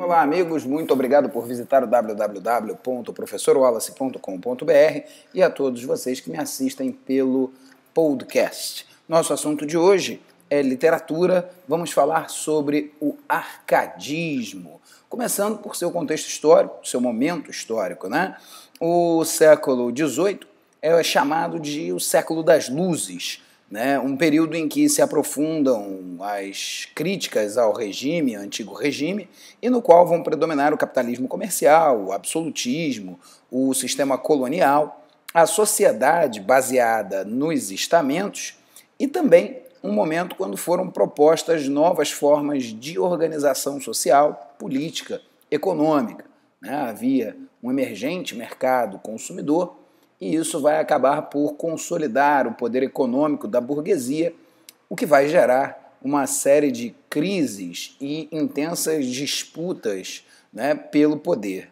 Olá, amigos, muito obrigado por visitar o www.professorwallace.com.br e a todos vocês que me assistem pelo podcast. Nosso assunto de hoje é literatura. Vamos falar sobre o arcadismo, começando por seu contexto histórico, seu momento histórico, né? O século XVIII é chamado de o século das luzes, né? Um período em que se aprofundam as críticas ao regime, antigo regime, e no qual vão predominar o capitalismo comercial, o absolutismo, o sistema colonial, a sociedade baseada nos estamentos e também um momento quando foram propostas novas formas de organização social, política, econômica, né? Havia um emergente mercado consumidor, e isso vai acabar por consolidar o poder econômico da burguesia, o que vai gerar uma série de crises e intensas disputas, né, pelo poder.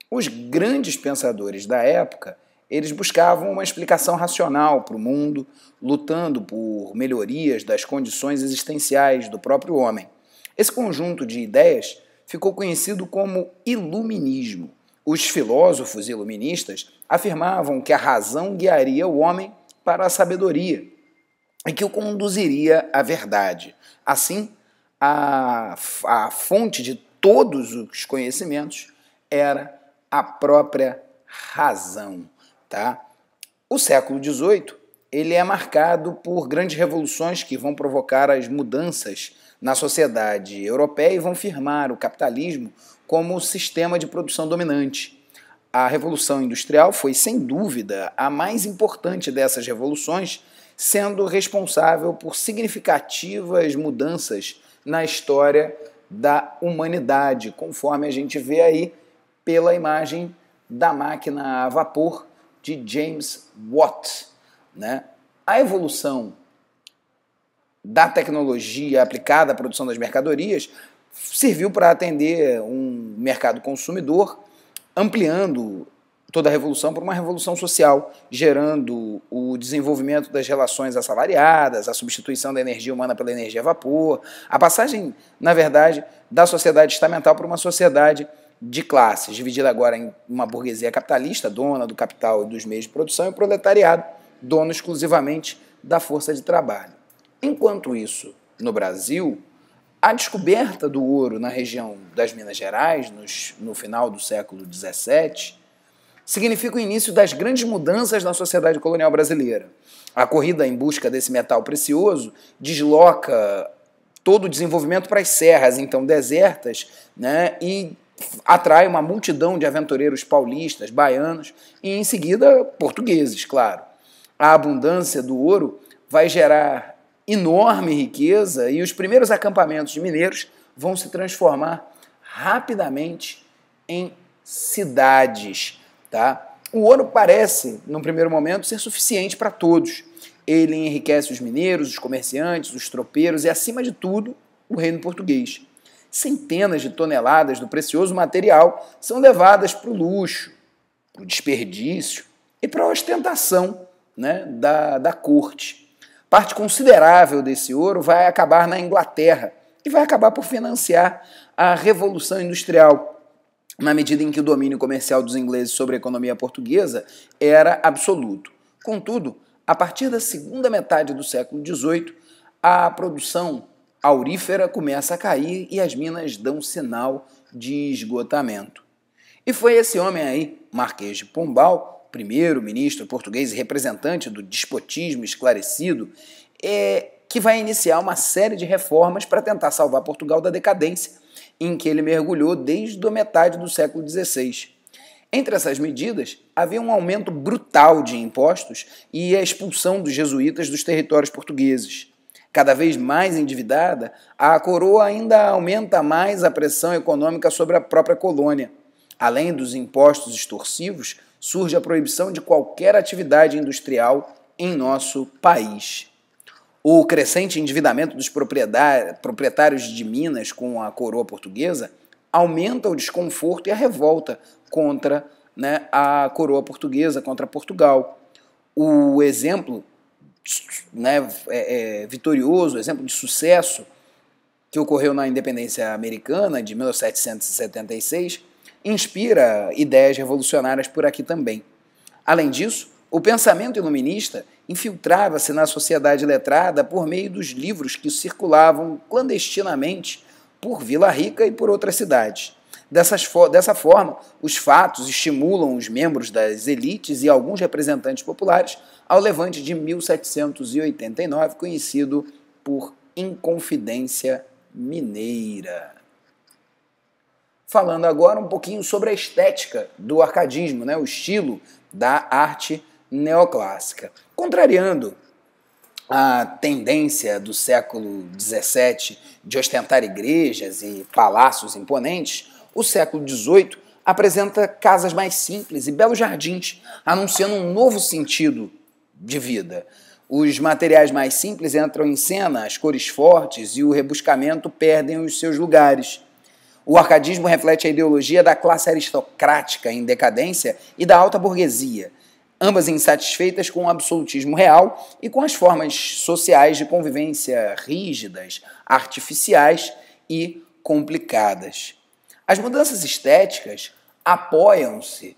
Os grandes pensadores da época, eles buscavam uma explicação racional para o mundo, lutando por melhorias das condições existenciais do próprio homem. Esse conjunto de ideias ficou conhecido como iluminismo. Os filósofos iluministas afirmavam que a razão guiaria o homem para a sabedoria e que o conduziria à verdade. Assim, a fonte de todos os conhecimentos era a própria razão. Tá? O século XVIII ele é marcado por grandes revoluções que vão provocar as mudanças na sociedade europeia e vão firmar o capitalismo como o sistema de produção dominante. A Revolução Industrial foi, sem dúvida, a mais importante dessas revoluções, sendo responsável por significativas mudanças na história da humanidade, conforme a gente vê aí pela imagem da máquina a vapor de James Watt, né? A evolução da tecnologia aplicada à produção das mercadorias serviu para atender um mercado consumidor, ampliando toda a revolução para uma revolução social, gerando o desenvolvimento das relações assalariadas, a substituição da energia humana pela energia a vapor, a passagem, na verdade, da sociedade estamental para uma sociedade de classes, dividida agora em uma burguesia capitalista, dona do capital e dos meios de produção, e o proletariado, dono exclusivamente da força de trabalho. Enquanto isso, no Brasil, a descoberta do ouro na região das Minas Gerais, no final do século XVII, significa o início das grandes mudanças na sociedade colonial brasileira. A corrida em busca desse metal precioso desloca todo o desenvolvimento para as serras, então desertas, né, e atrai uma multidão de aventureiros paulistas, baianos e, em seguida, portugueses, claro. A abundância do ouro vai gerar enorme riqueza e os primeiros acampamentos de mineiros vão se transformar rapidamente em cidades. Tá? O ouro parece, num primeiro momento, ser suficiente para todos. Ele enriquece os mineiros, os comerciantes, os tropeiros e, acima de tudo, o reino português. Centenas de toneladas do precioso material são levadas para o luxo, para o desperdício e para a ostentação, né, da corte. Parte considerável desse ouro vai acabar na Inglaterra e vai acabar por financiar a Revolução Industrial, na medida em que o domínio comercial dos ingleses sobre a economia portuguesa era absoluto. Contudo, a partir da segunda metade do século XVIII, a produção aurífera começa a cair e as minas dão sinal de esgotamento. E foi esse homem aí, Marquês de Pombal, primeiro-ministro português e representante do despotismo esclarecido, que vai iniciar uma série de reformas para tentar salvar Portugal da decadência em que ele mergulhou desde a metade do século XVI. Entre essas medidas, havia um aumento brutal de impostos e a expulsão dos jesuítas dos territórios portugueses. Cada vez mais endividada, a coroa ainda aumenta mais a pressão econômica sobre a própria colônia. Além dos impostos extorsivos, surge a proibição de qualquer atividade industrial em nosso país. O crescente endividamento dos proprietários de minas com a coroa portuguesa aumenta o desconforto e a revolta contra, né, a coroa portuguesa, contra Portugal. O exemplo, né, vitorioso, o exemplo de sucesso que ocorreu na independência americana de 1776, inspira ideias revolucionárias por aqui também. Além disso, o pensamento iluminista infiltrava-se na sociedade letrada por meio dos livros que circulavam clandestinamente por Vila Rica e por outras cidades. Dessa forma, os fatos estimulam os membros das elites e alguns representantes populares ao levante de 1789, conhecido por Inconfidência Mineira. Falando agora um pouquinho sobre a estética do arcadismo, o estilo da arte neoclássica. Contrariando a tendência do século XVII de ostentar igrejas e palácios imponentes, o século XVIII apresenta casas mais simples e belos jardins, anunciando um novo sentido de vida. Os materiais mais simples entram em cena, as cores fortes e o rebuscamento perdem os seus lugares. O arcadismo reflete a ideologia da classe aristocrática em decadência e da alta burguesia, ambas insatisfeitas com o absolutismo real e com as formas sociais de convivência rígidas, artificiais e complicadas. As mudanças estéticas apoiam-se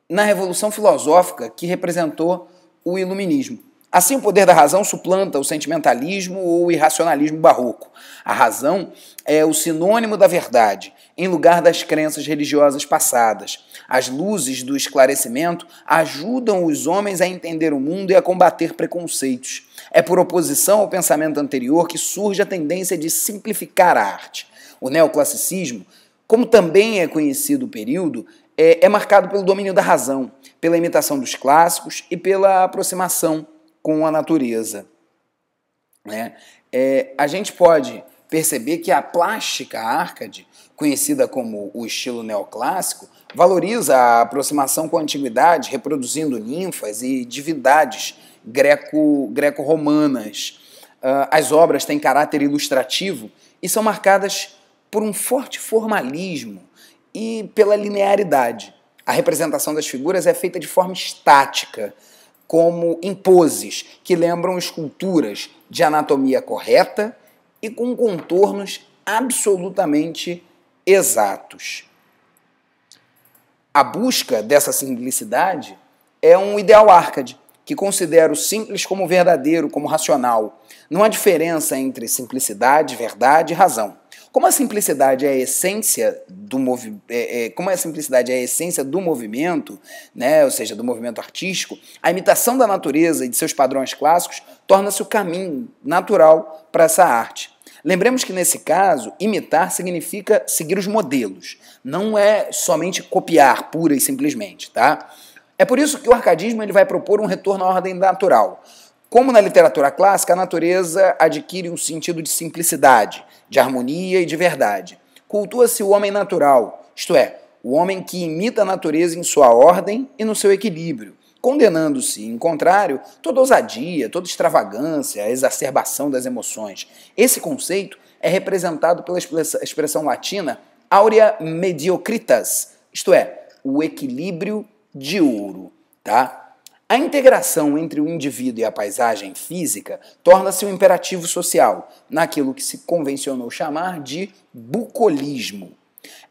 na revolução filosófica que representou o iluminismo. Assim, o poder da razão suplanta o sentimentalismo ou o irracionalismo barroco. A razão é o sinônimo da verdade, em lugar das crenças religiosas passadas. As luzes do esclarecimento ajudam os homens a entender o mundo e a combater preconceitos. É por oposição ao pensamento anterior que surge a tendência de simplificar a arte. O neoclassicismo, como também é conhecido o período, é marcado pelo domínio da razão, pela imitação dos clássicos e pela aproximação com a natureza. A gente pode perceber que a plástica arcade, conhecida como o estilo neoclássico, valoriza a aproximação com a antiguidade, reproduzindo ninfas e divindades greco-romanas. As obras têm caráter ilustrativo e são marcadas por um forte formalismo e pela linearidade. A representação das figuras é feita de forma estática, como em poses que lembram esculturas de anatomia correta e com contornos absolutamente exatos. A busca dessa simplicidade é um ideal arcade, que considera o simples como verdadeiro, como racional. Não há diferença entre simplicidade, verdade e razão. Como a simplicidade é a essência do movimento, ou seja, do movimento artístico, a imitação da natureza e de seus padrões clássicos torna-se o caminho natural para essa arte. Lembremos que, nesse caso, imitar significa seguir os modelos. Não é somente copiar, pura e simplesmente. Tá? É por isso que o arcadismo ele vai propor um retorno à ordem natural. Como na literatura clássica, a natureza adquire um sentido de simplicidade, de harmonia e de verdade. Cultua-se o homem natural, isto é, o homem que imita a natureza em sua ordem e no seu equilíbrio, condenando-se, em contrário, toda ousadia, toda extravagância, a exacerbação das emoções. Esse conceito é representado pela expressão latina aurea mediocritas, isto é, o equilíbrio de ouro. Tá? A integração entre o indivíduo e a paisagem física torna-se um imperativo social, naquilo que se convencionou chamar de bucolismo.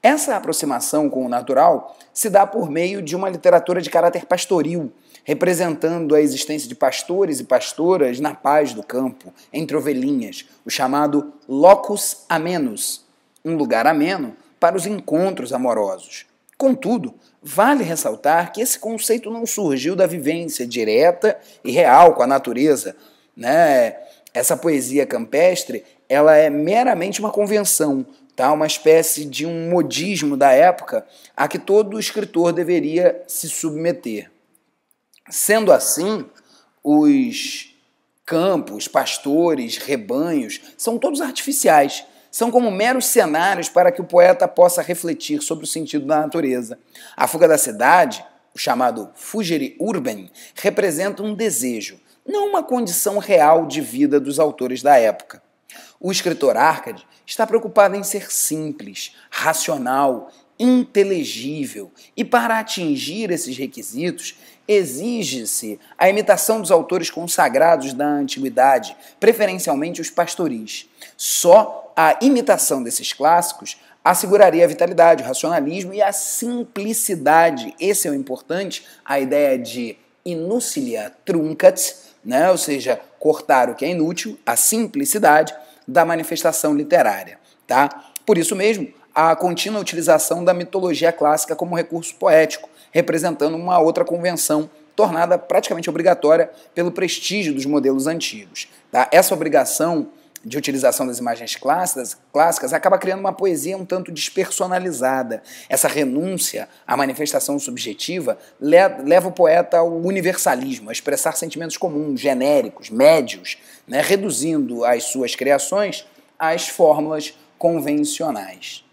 Essa aproximação com o natural se dá por meio de uma literatura de caráter pastoril, representando a existência de pastores e pastoras na paz do campo, entre ovelhinhas, o chamado locus amenus, um lugar ameno para os encontros amorosos. Contudo, vale ressaltar que esse conceito não surgiu da vivência direta e real com a natureza. Essa poesia campestre ela é meramente uma convenção, tá? Uma espécie de um modismo da época a que todo escritor deveria se submeter. Sendo assim, os campos, pastores, rebanhos, são todos artificiais. São como meros cenários para que o poeta possa refletir sobre o sentido da natureza. A fuga da cidade, o chamado fugere urbem, representa um desejo, não uma condição real de vida dos autores da época. O escritor Arcade está preocupado em ser simples, racional inteligível. E para atingir esses requisitos, exige-se a imitação dos autores consagrados da antiguidade, preferencialmente os pastoris. Só a imitação desses clássicos asseguraria a vitalidade, o racionalismo e a simplicidade. Esse é o importante, a ideia de inucilia truncat, né? Ou seja, cortar o que é inútil, a simplicidade da manifestação literária. Tá? Por isso mesmo, a contínua utilização da mitologia clássica como recurso poético, representando uma outra convenção tornada praticamente obrigatória pelo prestígio dos modelos antigos. Tá? Essa obrigação de utilização das imagens clássicas acaba criando uma poesia um tanto despersonalizada. Essa renúncia à manifestação subjetiva leva o poeta ao universalismo, a expressar sentimentos comuns, genéricos, médios, né, reduzindo as suas criações às fórmulas convencionais.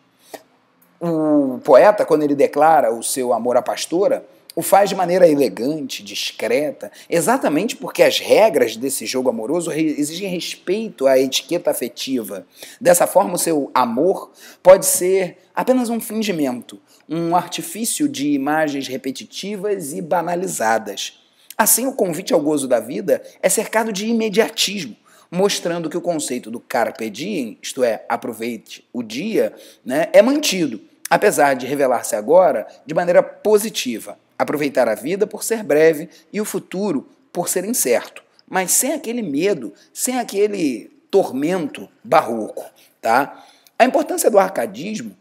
O poeta, quando ele declara o seu amor à pastora, o faz de maneira elegante, discreta, exatamente porque as regras desse jogo amoroso exigem respeito à etiqueta afetiva. Dessa forma, o seu amor pode ser apenas um fingimento, um artifício de imagens repetitivas e banalizadas. Assim, o convite ao gozo da vida é cercado de imediatismo, mostrando que o conceito do carpe diem, isto é, aproveite o dia, né, é mantido, apesar de revelar-se agora de maneira positiva. Aproveitar a vida por ser breve e o futuro por ser incerto, mas sem aquele medo, sem aquele tormento barroco. Tá? A importância do arcadismo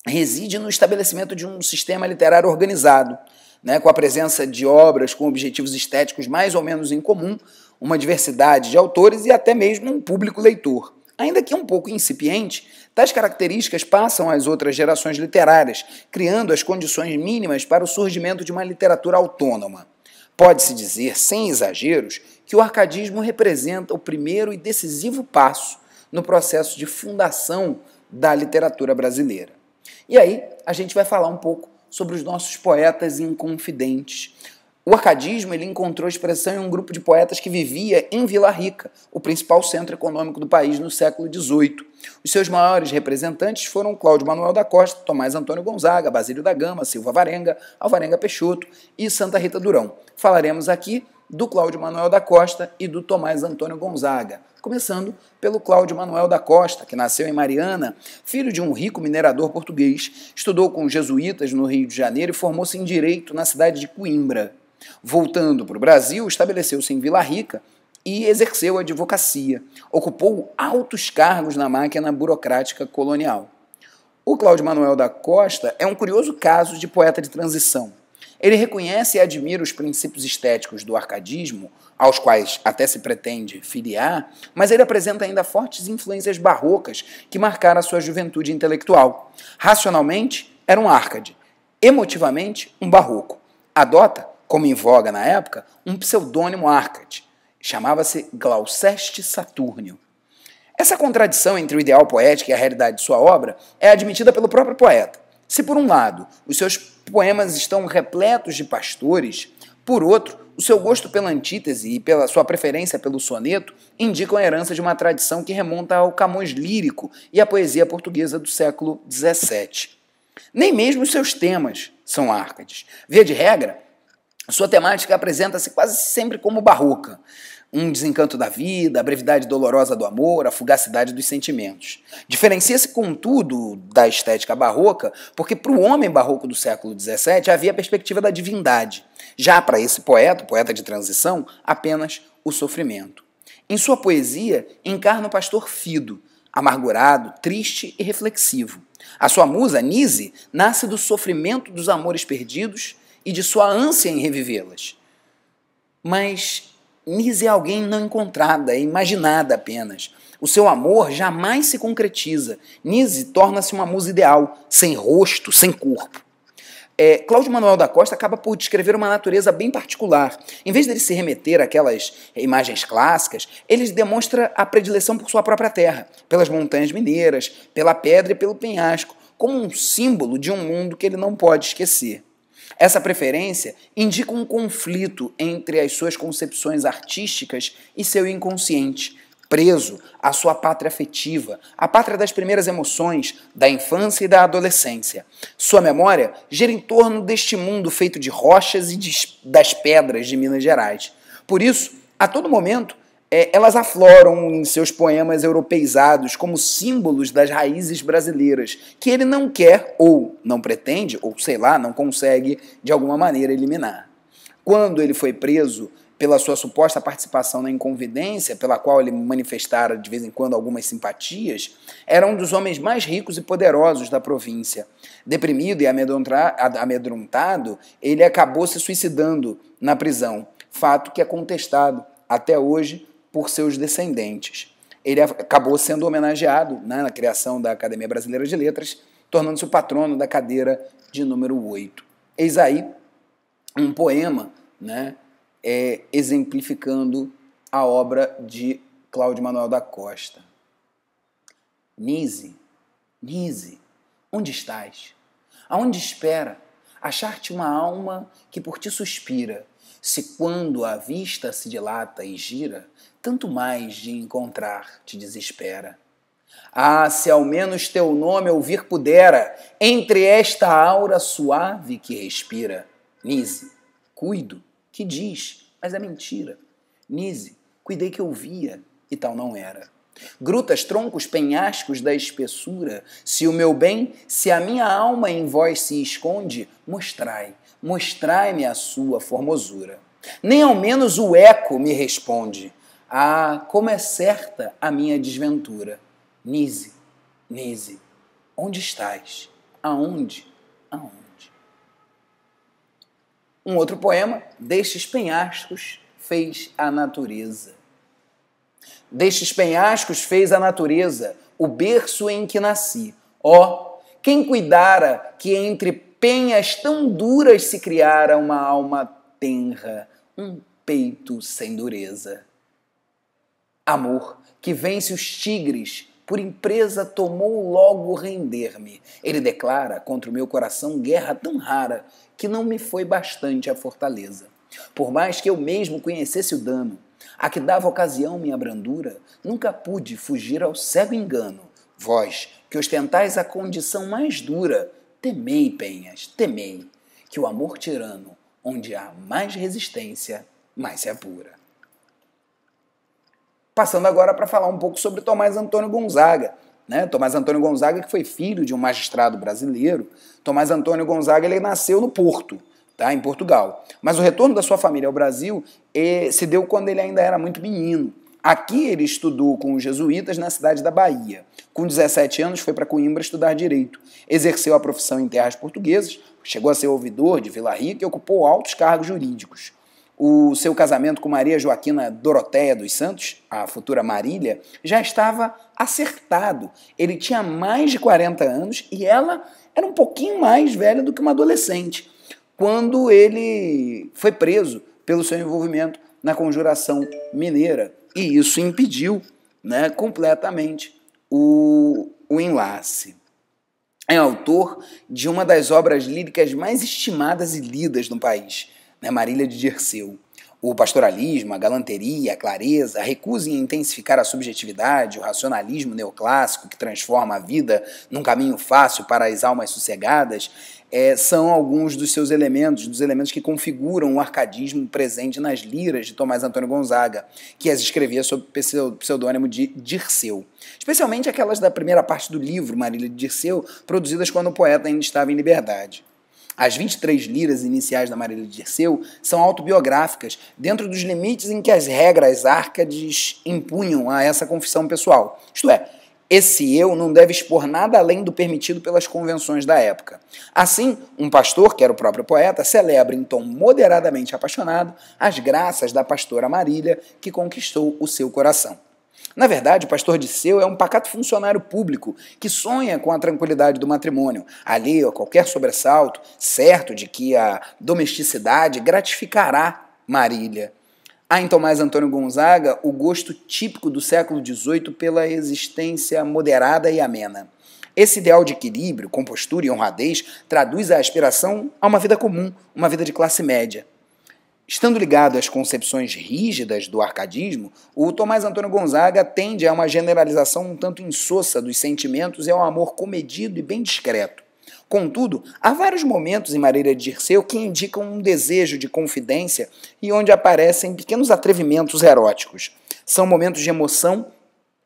reside no estabelecimento de um sistema literário organizado, né, com a presença de obras com objetivos estéticos mais ou menos em comum, uma diversidade de autores e até mesmo um público leitor. Ainda que um pouco incipiente, tais características passam às outras gerações literárias, criando as condições mínimas para o surgimento de uma literatura autônoma. Pode-se dizer, sem exageros, que o arcadismo representa o primeiro e decisivo passo no processo de fundação da literatura brasileira. E aí, a gente vai falar um pouco sobre os nossos poetas inconfidentes. O arcadismo ele encontrou expressão em um grupo de poetas que vivia em Vila Rica, o principal centro econômico do país no século XVIII. Os seus maiores representantes foram Cláudio Manuel da Costa, Tomás Antônio Gonzaga, Basílio da Gama, Silva Varenga, Alvarenga Peixoto e Santa Rita Durão. Falaremos aqui do Cláudio Manuel da Costa e do Tomás Antônio Gonzaga, começando pelo Cláudio Manuel da Costa, que nasceu em Mariana, filho de um rico minerador português, estudou com os jesuítas no Rio de Janeiro e formou-se em Direito na cidade de Coimbra. Voltando para o Brasil, estabeleceu-se em Vila Rica e exerceu a advocacia. Ocupou altos cargos na máquina burocrática colonial. O Cláudio Manuel da Costa é um curioso caso de poeta de transição. Ele reconhece e admira os princípios estéticos do arcadismo, aos quais até se pretende filiar, mas ele apresenta ainda fortes influências barrocas que marcaram a sua juventude intelectual. Racionalmente, era um arcade. Emotivamente, um barroco. Adota, como em voga na época, um pseudônimo arcade. Chamava-se Glouceste Saturnio. Essa contradição entre o ideal poético e a realidade de sua obra é admitida pelo próprio poeta. Se, por um lado, os seus poemas estão repletos de pastores, por outro, o seu gosto pela antítese e pela sua preferência pelo soneto indicam a herança de uma tradição que remonta ao Camões lírico e à poesia portuguesa do século XVII. Nem mesmo os seus temas são arcades. Via de regra, sua temática apresenta-se quase sempre como barroca. Um desencanto da vida, a brevidade dolorosa do amor, a fugacidade dos sentimentos. Diferencia-se, contudo, da estética barroca, porque para o homem barroco do século XVII havia a perspectiva da divindade. Já para esse poeta, poeta de transição, apenas o sofrimento. Em sua poesia, encarna o pastor Fido, amargurado, triste e reflexivo. A sua musa, Nise, nasce do sofrimento dos amores perdidos e de sua ânsia em revivê-las. Mas Nise é alguém não encontrada, é imaginada apenas. O seu amor jamais se concretiza. Nise torna-se uma musa ideal, sem rosto, sem corpo. Cláudio Manuel da Costa acaba por descrever uma natureza bem particular. Em vez dele se remeter àquelas imagens clássicas, ele demonstra a predileção por sua própria terra, pelas montanhas mineiras, pela pedra e pelo penhasco, como um símbolo de um mundo que ele não pode esquecer. Essa preferência indica um conflito entre as suas concepções artísticas e seu inconsciente. preso à sua pátria afetiva, a pátria das primeiras emoções, da infância e da adolescência. Sua memória gira em torno deste mundo feito de rochas e das pedras de Minas Gerais. Por isso, a todo momento, elas afloram em seus poemas europeizados como símbolos das raízes brasileiras, que ele não quer, ou não pretende, ou sei lá, não consegue de alguma maneira eliminar. Quando ele foi preso pela sua suposta participação na Inconfidência, pela qual ele manifestara de vez em quando algumas simpatias, era um dos homens mais ricos e poderosos da província. Deprimido e amedrontado, ele acabou se suicidando na prisão, fato que é contestado até hoje por seus descendentes. Ele acabou sendo homenageado, né, na criação da Academia Brasileira de Letras, tornando-se o patrono da cadeira de número 8. Eis aí um poema, né, exemplificando a obra de Cláudio Manuel da Costa. Nise, Nise, onde estás? Aonde espera achar-te uma alma que por ti suspira, se quando a vista se dilata e gira, tanto mais de encontrar te desespera? Ah, se ao menos teu nome ouvir pudera, entre esta aura suave que respira. Nise, cuido, que diz, mas é mentira. Nise, cuidei que ouvia, e tal não era. Grutas, troncos, penhascos da espessura, se o meu bem, se a minha alma em vós se esconde, mostrai-me a sua formosura. Nem ao menos o eco me responde. Ah, como é certa a minha desventura. Nise, Nise, onde estás? Aonde? Um outro poema, destes penhascos fez a natureza. Destes penhascos fez a natureza, o berço em que nasci. Ó, quem cuidara que entre penhas tão duras se criara uma alma tenra, um peito sem dureza. Amor, que vence os tigres, por empresa tomou logo render-me. Ele declara contra o meu coração guerra tão rara que não me foi bastante a fortaleza. Por mais que eu mesmo conhecesse o dano, a que dava ocasião minha brandura, nunca pude fugir ao cego engano. Vós, que ostentais a condição mais dura, temei, penhas, temei, que o amor tirano, onde há mais resistência, mais se apura. Passando agora para falar um pouco sobre Tomás Antônio Gonzaga. Tomás Antônio Gonzaga, que foi filho de um magistrado brasileiro. Tomás Antônio Gonzaga ele nasceu no Porto, em Portugal. Mas o retorno da sua família ao Brasil se deu quando ele ainda era muito menino. Aqui ele estudou com os jesuítas na cidade da Bahia. Com 17 anos foi para Coimbra estudar Direito. Exerceu a profissão em terras portuguesas, chegou a ser ouvidor de Vila Rica e ocupou altos cargos jurídicos. O seu casamento com Maria Joaquina Doroteia dos Santos, a futura Marília, já estava acertado. Ele tinha mais de 40 anos e ela era um pouquinho mais velha do que uma adolescente, quando ele foi preso pelo seu envolvimento na Conjuração Mineira. E isso impediu, completamente o enlace. É autor de uma das obras líricas mais estimadas e lidas no país, Marília de Dirceu. O pastoralismo, a galanteria, a clareza, a recusa em intensificar a subjetividade, o racionalismo neoclássico que transforma a vida num caminho fácil para as almas sossegadas, são alguns dos seus elementos, dos elementos que configuram o arcadismo presente nas liras de Tomás Antônio Gonzaga, que as escrevia sob o pseudônimo de Dirceu. Especialmente aquelas da primeira parte do livro, Marília de Dirceu, produzidas quando o poeta ainda estava em liberdade. As 23 liras iniciais da Marília de Dirceu são autobiográficas, dentro dos limites em que as regras árcades impunham a essa confissão pessoal. Isto é, esse eu não deve expor nada além do permitido pelas convenções da época. Assim, um pastor, que era o próprio poeta, celebra em tom moderadamente apaixonado as graças da pastora Marília, que conquistou o seu coração. Na verdade, o pastor Dirceu é um pacato funcionário público que sonha com a tranquilidade do matrimônio, alheio a qualquer sobressalto, certo de que a domesticidade gratificará Marília. Há em Tomás Antônio Gonzaga o gosto típico do século XVIII pela existência moderada e amena. Esse ideal de equilíbrio, compostura e honradez traduz a aspiração a uma vida comum, uma vida de classe média. Estando ligado às concepções rígidas do arcadismo, o Tomás Antônio Gonzaga tende a uma generalização um tanto insossa dos sentimentos e ao amor comedido e bem discreto. Contudo, há vários momentos em Marília de Dirceu que indicam um desejo de confidência e onde aparecem pequenos atrevimentos eróticos. São momentos de emoção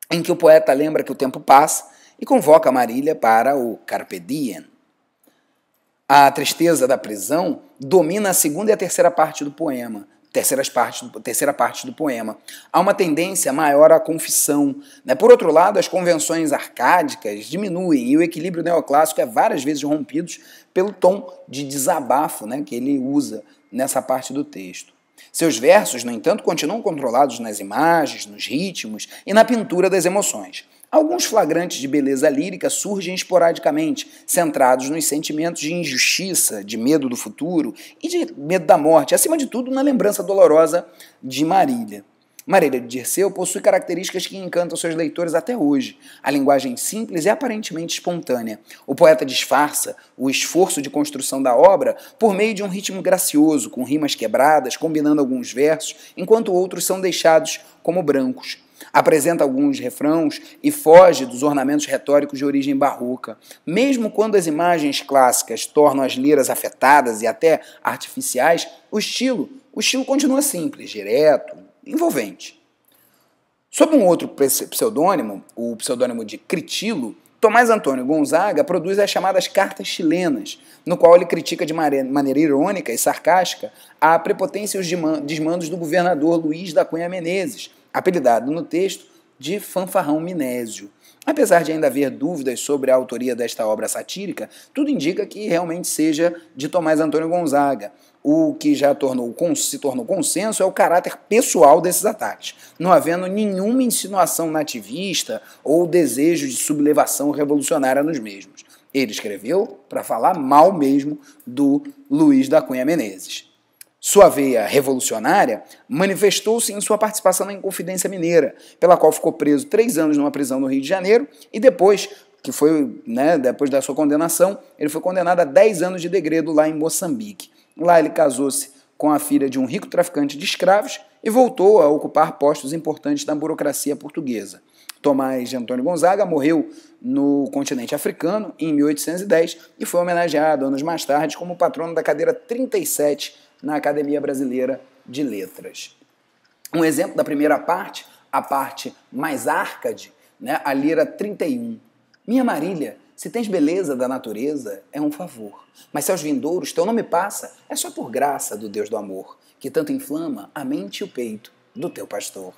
em que o poeta lembra que o tempo passa e convoca Marília para o Carpe Diem. A tristeza da prisão domina a segunda e a terceira parte do poema. Terceira parte do poema. Há uma tendência maior à confissão. Por outro lado, as convenções arcádicas diminuem e o equilíbrio neoclássico é várias vezes rompido pelo tom de desabafo que ele usa nessa parte do texto. Seus versos, no entanto, continuam controlados nas imagens, nos ritmos e na pintura das emoções. Alguns flagrantes de beleza lírica surgem esporadicamente, centrados nos sentimentos de injustiça, de medo do futuro e de medo da morte, acima de tudo na lembrança dolorosa de Marília. Marília de Dirceu possui características que encantam seus leitores até hoje. A linguagem simples e aparentemente espontânea. O poeta disfarça o esforço de construção da obra por meio de um ritmo gracioso, com rimas quebradas, combinando alguns versos, enquanto outros são deixados como brancos. Apresenta alguns refrãos e foge dos ornamentos retóricos de origem barroca. Mesmo quando as imagens clássicas tornam as liras afetadas e até artificiais, o estilo continua simples, direto, envolvente. Sob um outro pseudônimo, o pseudônimo de Critilo, Tomás Antônio Gonzaga produz as chamadas Cartas Chilenas, no qual ele critica de maneira irônica e sarcástica a prepotência e os desmandos do governador Luís da Cunha Menezes, apelidado no texto de Fanfarrão Minésio. Apesar de ainda haver dúvidas sobre a autoria desta obra satírica, tudo indica que realmente seja de Tomás Antônio Gonzaga. O que já se tornou consenso é o caráter pessoal desses ataques, não havendo nenhuma insinuação nativista ou desejo de sublevação revolucionária nos mesmos. Ele escreveu para falar mal mesmo do Luís da Cunha Menezes. Sua veia revolucionária manifestou-se em sua participação na Inconfidência Mineira, pela qual ficou preso 3 anos numa prisão no Rio de Janeiro e depois da sua condenação, ele foi condenado a 10 anos de degredo lá em Moçambique. Lá ele casou-se com a filha de um rico traficante de escravos e voltou a ocupar postos importantes na burocracia portuguesa. Tomás Antônio Gonzaga morreu no continente africano em 1810 e foi homenageado anos mais tarde como patrono da cadeira 37 na Academia Brasileira de Letras. Um exemplo da primeira parte, a parte mais árcade, a lira 31. Minha Marília, se tens beleza da natureza, é um favor. Mas se aos vindouros teu nome passa, é só por graça do Deus do amor, que tanto inflama a mente e o peito do teu pastor.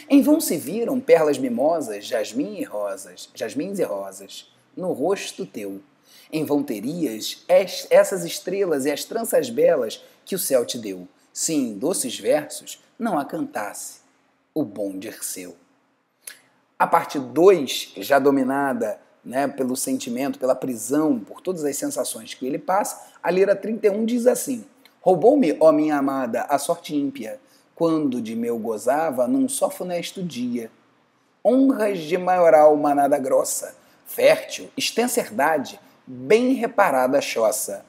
Em vão se viram perlas mimosas, jasmins e rosas, no rosto teu. Em vão terias essas estrelas e as tranças belas que o céu te deu, se em doces versos não a cantasse o bom Dirceu. A parte 2, já dominada pelo sentimento, pela prisão, por todas as sensações que ele passa, a lira 31 diz assim: roubou-me, ó minha amada, a sorte ímpia, quando de meu gozava num só funesto dia. Honras de maioral manada grossa, fértil, extensa herdade, bem reparada choça.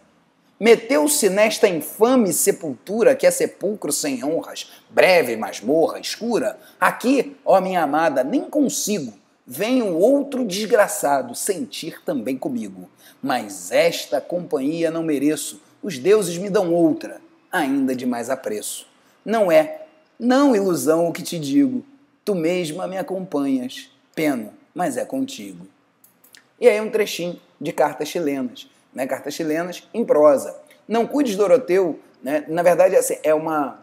Meteu-se nesta infame sepultura que é sepulcro sem honras, breve masmorra, escura. Aqui, ó minha amada, nem consigo, venho outro desgraçado sentir também comigo. Mas esta companhia não mereço, os deuses me dão outra, ainda de mais apreço. Não ilusão o que te digo, tu mesma me acompanhas, peno, mas é contigo. E aí um trechinho de Cartas Chilenas. Cartas Chilenas em prosa. Não cuides, Doroteu, na verdade é uma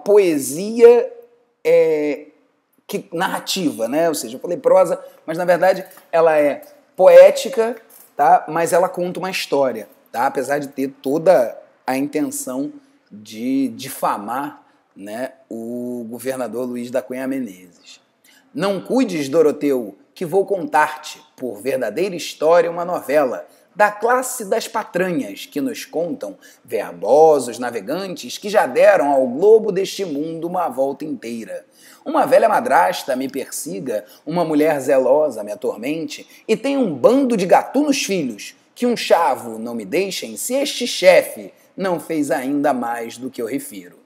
poesia narrativa, ou seja, eu falei prosa, mas na verdade ela é poética, tá? Mas ela conta uma história, tá? Apesar de ter toda a intenção de difamar o governador Luís da Cunha Menezes. Não cuides, Doroteu, que vou contar-te, por verdadeira história, uma novela da classe das patranhas que nos contam verbosos navegantes que já deram ao globo deste mundo uma volta inteira. Uma velha madrasta me persiga, uma mulher zelosa me atormente e tem um bando de gatunos filhos que um chavo não me deixem se este chefe não fez ainda mais do que eu refiro.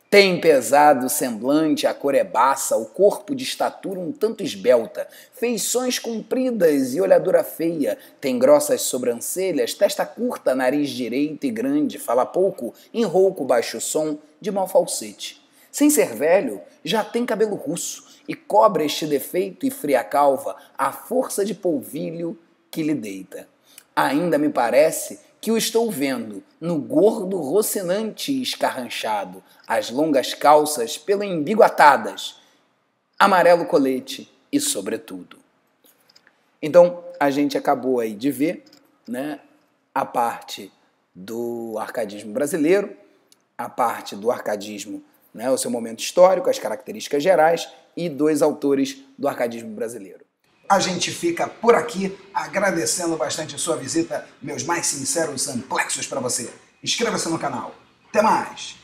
Tem pesado semblante, a cor é baça, o corpo de estatura um tanto esbelta, feições compridas e olhadura feia, tem grossas sobrancelhas, testa curta, nariz direito e grande, fala pouco, em rouco baixo som, de mau falsete. Sem ser velho, já tem cabelo russo e cobre este defeito e fria calva a força de polvilho que lhe deita. Ainda me parece que o estou vendo no gordo rocinante e escarranchado, as longas calças pelo embigo atadas, amarelo colete e sobretudo. Então, a gente acabou aí de ver, né, a parte do arcadismo brasileiro, a parte do arcadismo, né, o seu momento histórico, as características gerais e dois autores do arcadismo brasileiro. A gente fica por aqui agradecendo bastante a sua visita, meus mais sinceros amplexos para você. Inscreva-se no canal. Até mais!